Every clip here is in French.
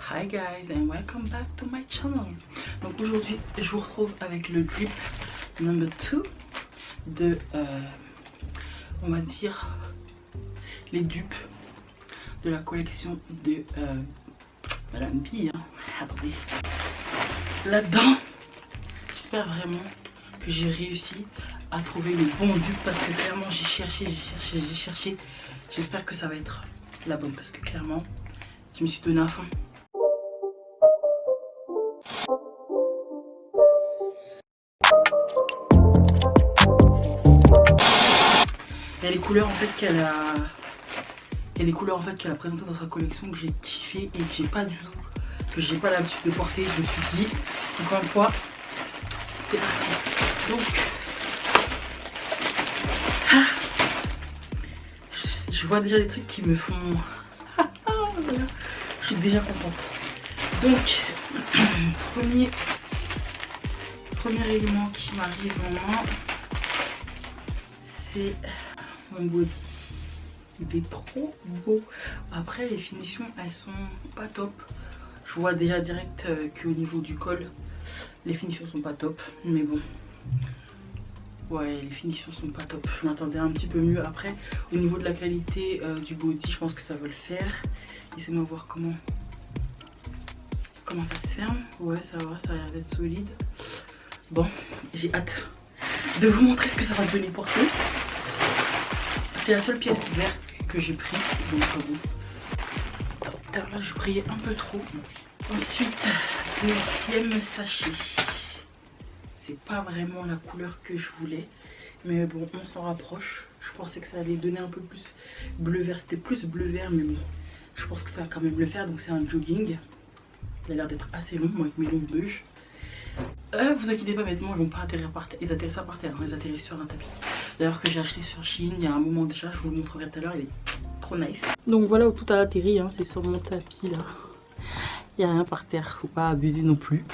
Hi guys and welcome back to my channel. Donc aujourd'hui je vous retrouve avec le drip number 2 de on va dire les dupes de la collection de Madame B, hein. Attendez, là-dedans j'espère vraiment que j'ai réussi à trouver le bon dupe parce que clairement j'ai cherché. J'espère que ça va être la bonne parce que clairement je me suis donné à fond. Il y a les couleurs en fait qu'elle a. Il y a des couleurs en fait qu'elle a présentées dans sa collection que j'ai kiffé et que j'ai pas du tout, que j'ai pas l'habitude de porter. Je me suis dit, encore une fois, c'est parti. Donc, je vois déjà des trucs qui me font. Voilà. Je suis déjà contente. Donc, premier élément qui m'arrive en main, c'est mon body. Il est trop beau. Après les finitions elles sont pas top. Je vois déjà direct qu'au niveau du col les finitions sont pas top. Mais bon, ouais, les finitions sont pas top. Je m'attendais un petit peu mieux. Après au niveau de la qualité du body, je pense que ça va le faire. Laissez-moi voir comment ça se ferme. Ouais, ça va, ça a l'air d'être solide. Bon, j'ai hâte de vous montrer ce que ça va donner porter. C'est la seule pièce verte que j'ai pris, donc bon. Là je brillais un peu trop. Ensuite, deuxième sachet. C'est pas vraiment la couleur que je voulais, mais bon, on s'en rapproche. Je pensais que ça allait donner un peu plus bleu vert, c'était plus bleu vert, mais bon, je pense que ça va quand même le faire. Donc c'est un jogging. Il a l'air d'être assez long, moi avec mes longues beuges. Vous inquiétez pas, mes vêtements ils vont pas atterrir par terre, ils atterrissent pas par terre, ils atterrissent sur un tapis. D'ailleurs que j'ai acheté sur Shein il y a un moment déjà, je vous le montrerai tout à l'heure, il est trop nice. Donc voilà où tout a atterri, hein, c'est sur mon tapis là. Il n'y a rien par terre, faut pas abuser non plus.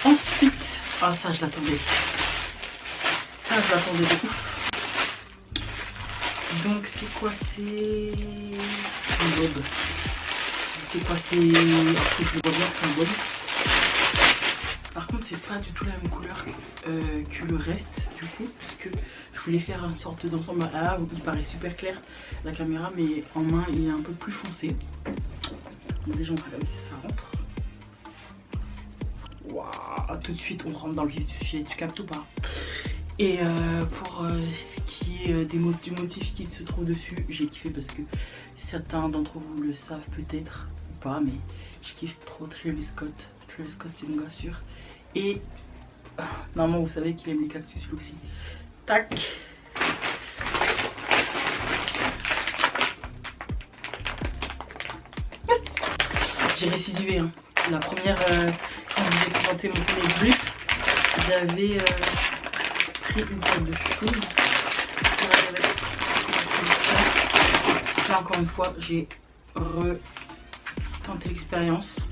Ensuite, ah ça je l'attendais. Ça je l'attendais beaucoup. Donc c'est quoi, c'est un bob. C'est quoi, c'est un truc je vois bien que c'est un bob. Par contre c'est pas du tout la même couleur que le reste du coup, parce que je voulais faire une sorte d'ensemble. Là il paraît super clair la caméra, mais en main il est un peu plus foncé. Donc déjà on va regarder si ça rentre. Waouh, tout de suite on rentre dans le vif du sujet, tu captes ou pas? Et pour ce qui est du motif qui se trouve dessus, j'ai kiffé parce que certains d'entre vous le savent peut-être ou pas, mais je kiffe trop Travis Scott. Travis Scott c'est mon gars sûr. Et normalement vous savez qu'il aime les cactus lui aussi. Tac. J'ai récidivé hein. La première quand je vous ai présenté mon premier drip, j'avais pris une paire de choses. Là encore une fois j'ai retenté l'expérience.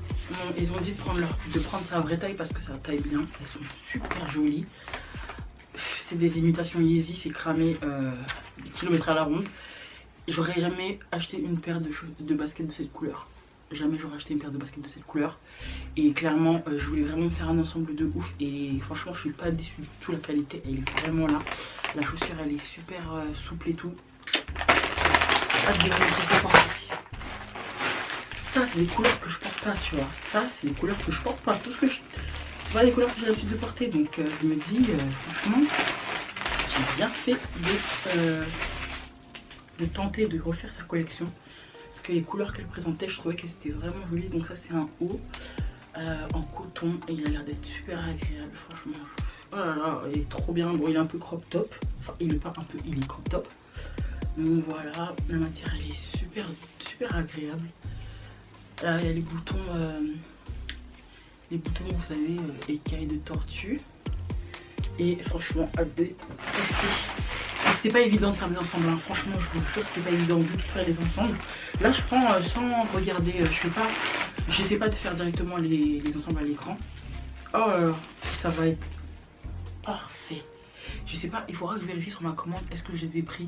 Ils ont dit de prendre sa vraie taille parce que ça taille bien. Elles sont super jolies. C'est des imitations Yeezy, c'est cramé des kilomètres à la ronde. J'aurais jamais acheté une paire de baskets de cette couleur. Jamais j'aurais acheté une paire de baskets de cette couleur. Et clairement je voulais vraiment me faire un ensemble de ouf. Et franchement je suis pas déçue du tout, la qualité elle est vraiment là. La chaussure elle est super souple et tout. Hâte de vous montrer ça porter. Ça c'est les couleurs que je porte pas, tu vois. Ça c'est les couleurs que je porte pas. Tout ce que je... c'est pas les couleurs que j'ai l'habitude de porter. Donc je me dis franchement j'ai bien fait de tenter de refaire sa collection. Parce que les couleurs qu'elle présentait je trouvais que c'était vraiment joli. Donc ça c'est un haut en coton et il a l'air d'être super agréable franchement. Oh là là, il est trop bien. Bon il est un peu crop top. Enfin il est pas un peu, il est crop top. Donc voilà, la matière elle est super agréable. Là il y a les boutons vous savez écailles de tortue. Et franchement hâte de tester. C'était pas évident de faire des ensembles hein. Franchement je vous jure c'était pas évident du tout de faire des ensembles. Là je prends sans regarder, j'essaie pas de faire directement les ensembles à l'écran. Oh là là, ça va être parfait. Je sais pas, il faudra que je vérifie sur ma commande est-ce que je les ai pris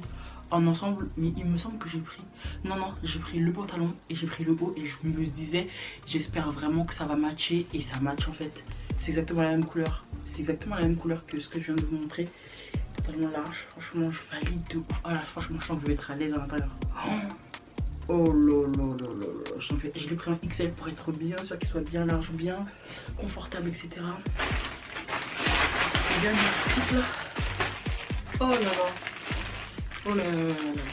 en ensemble, mais il me semble que j'ai pris... Non, j'ai pris le pantalon et j'ai pris le haut et je me disais, j'espère vraiment que ça va matcher et ça match en fait. C'est exactement la même couleur. C'est exactement la même couleur que ce que je viens de vous montrer. Totalement large, franchement je valide de ouf. Ah là, franchement je sens que je vais être à l'aise à l'intérieur. Oh là, je l'ai pris en XL pour être bien sûr qu'il soit bien large, bien confortable, etc. Et bien l'article là. Oh là là. Oh là là.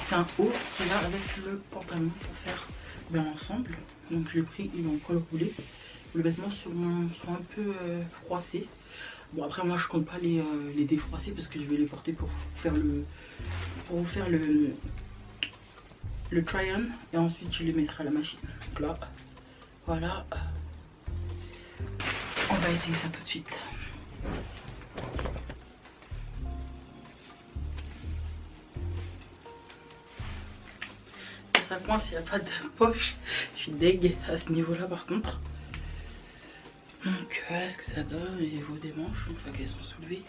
C'est un haut qui est là avec le pantalon pour faire bien ensemble. Donc je l'ai pris, il est en col roulé. Les vêtements sont un peu froissés. Bon après moi je compte pas les défroisser parce que je vais les porter pour vous faire le try-on et ensuite je les mettrai à la machine. Donc là, voilà. On va essayer ça tout de suite. Ça coince, il n'y a pas de poche. Je suis deg à ce niveau-là par contre. Donc voilà ce que ça donne au niveau des manches, une fois qu'elles sont soulevées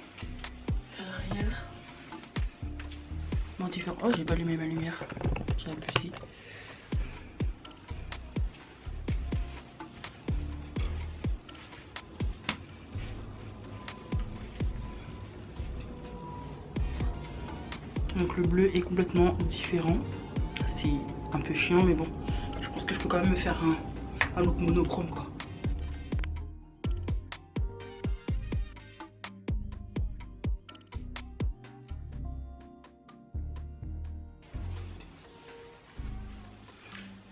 à l'arrière. Bon, différent. Oh, j'ai pas allumé ma lumière. J'ai abusé. Donc le bleu est complètement différent. C'est un peu chiant, mais bon, je pense que je peux quand même me faire un look monochrome quoi.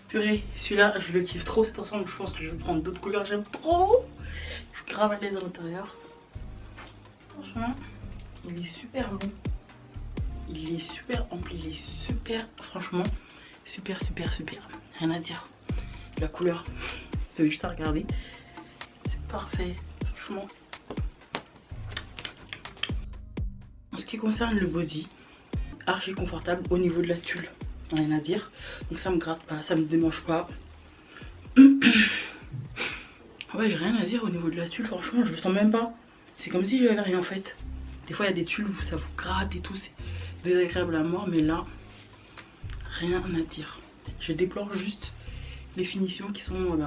Purée, celui-là, je le kiffe trop cet ensemble. Je pense que je vais prendre d'autres couleurs, j'aime trop. Je suis grave à l'aise à l'intérieur. Franchement, il est super long. Il est super ample, il est super, franchement, super. Rien à dire. La couleur, vous avez juste à regarder. C'est parfait, franchement. En ce qui concerne le body, archi confortable au niveau de la tulle. Rien à dire. Donc ça me gratte pas, ça me démange pas. Ouais, j'ai rien à dire au niveau de la tulle, franchement, je le sens même pas. C'est comme si j'avais rien fait. Des fois, il y a des tulles où ça vous gratte et tout, c'est désagréable à mort, mais là, rien à dire. Je déplore juste les finitions qui sont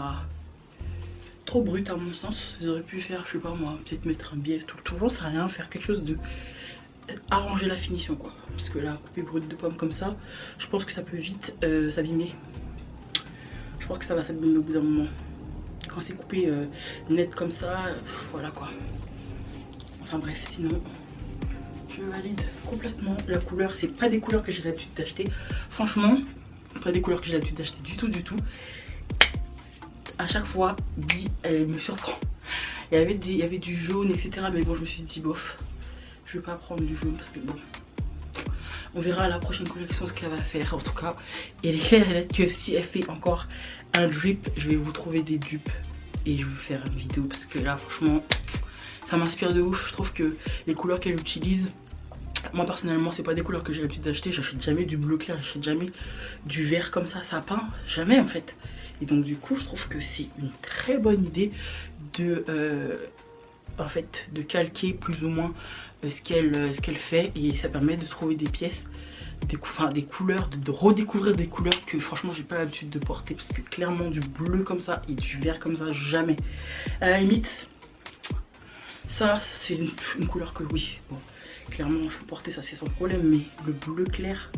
trop brutes à mon sens. Ils auraient pu faire, je sais pas moi, peut-être mettre un biais tout le long, ça sert à rien, faire quelque chose de arranger la finition quoi. Parce que là, couper brut de pomme comme ça, je pense que ça peut vite s'abîmer. Je pense que ça va s'abîmer au bout d'un moment. Quand c'est coupé net comme ça, voilà quoi. Enfin bref, sinon je valide complètement la couleur. C'est pas des couleurs que j'ai l'habitude d'acheter. Franchement, pas des couleurs que j'ai l'habitude d'acheter du tout. À chaque fois, Bi, elle me surprend. Il y avait du jaune, etc. Mais bon, je me suis dit bof. Je vais pas prendre du jaune parce que bon. On verra à la prochaine collection ce qu'elle va faire. En tout cas, il est clair et net que si elle fait encore un drip, je vais vous trouver des dupes. Et je vais vous faire une vidéo parce que là, franchement, ça m'inspire de ouf. Je trouve que les couleurs qu'elle utilise, moi personnellement, c'est pas des couleurs que j'ai l'habitude d'acheter. J'achète jamais du bleu clair, j'achète jamais du vert comme ça, sapin. Jamais en fait. Et donc du coup, je trouve que c'est une très bonne idée de, de calquer plus ou moins ce qu'elle fait. Et ça permet de trouver des pièces, des couleurs, de redécouvrir des couleurs que franchement j'ai pas l'habitude de porter. Parce que clairement du bleu comme ça et du vert comme ça, jamais. À la limite, ça c'est une couleur que oui, bon, clairement je peux porter ça, c'est sans problème. Mais le bleu clair,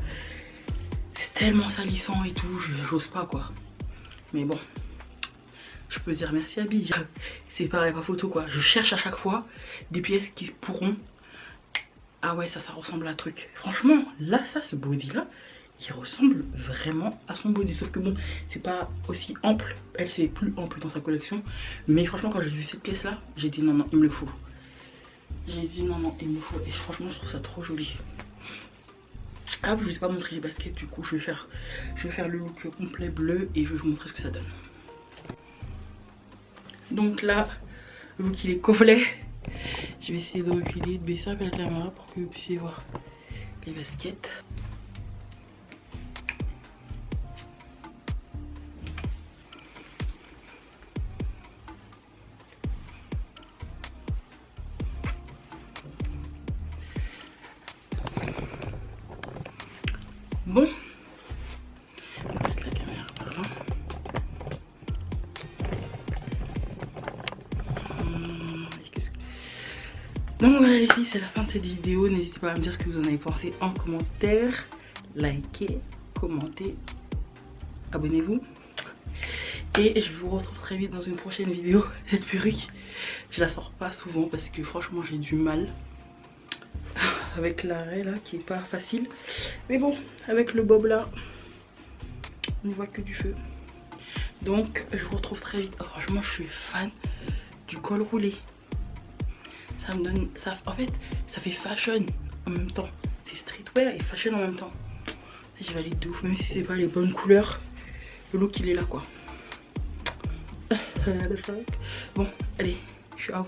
c'est tellement salissant et tout, j'ose pas quoi. Mais bon, je peux dire merci à Bi. C'est pareil, pas photo quoi. Je cherche à chaque fois des pièces qui pourront... Ah ouais, ça ressemble à un truc. Franchement, là, ce body là, il ressemble vraiment à son body. Sauf que bon, c'est pas aussi ample. Elle, c'est plus ample dans sa collection. Mais franchement, quand j'ai vu cette pièce là, j'ai dit non, il me le faut. J'ai dit non, il me le faut. Et franchement, je trouve ça trop joli. Ah, je vous ai pas montré les baskets, du coup, je vais faire le look complet bleu et je vais vous montrer ce que ça donne. Donc là, le look il est complet. Je vais essayer de reculer, de baisser un peu la caméra pour que vous puissiez voir les baskets. Donc voilà les filles, c'est la fin de cette vidéo. N'hésitez pas à me dire ce que vous en avez pensé en commentaire. Likez, commentez, abonnez-vous. Et je vous retrouve très vite dans une prochaine vidéo. Cette perruque, je la sors pas souvent parce que franchement j'ai du mal avec l'arrêt là qui est pas facile. Mais bon, avec le bob là, on n'y voit que du feu. Donc je vous retrouve très vite. Oh, franchement je suis fan du col roulé. Ça me donne, ça, en fait ça fait fashion en même temps. C'est streetwear et fashion en même temps. Je valide de ouf, même si c'est pas les bonnes couleurs. Le look il est là quoi. Bon allez, je suis out.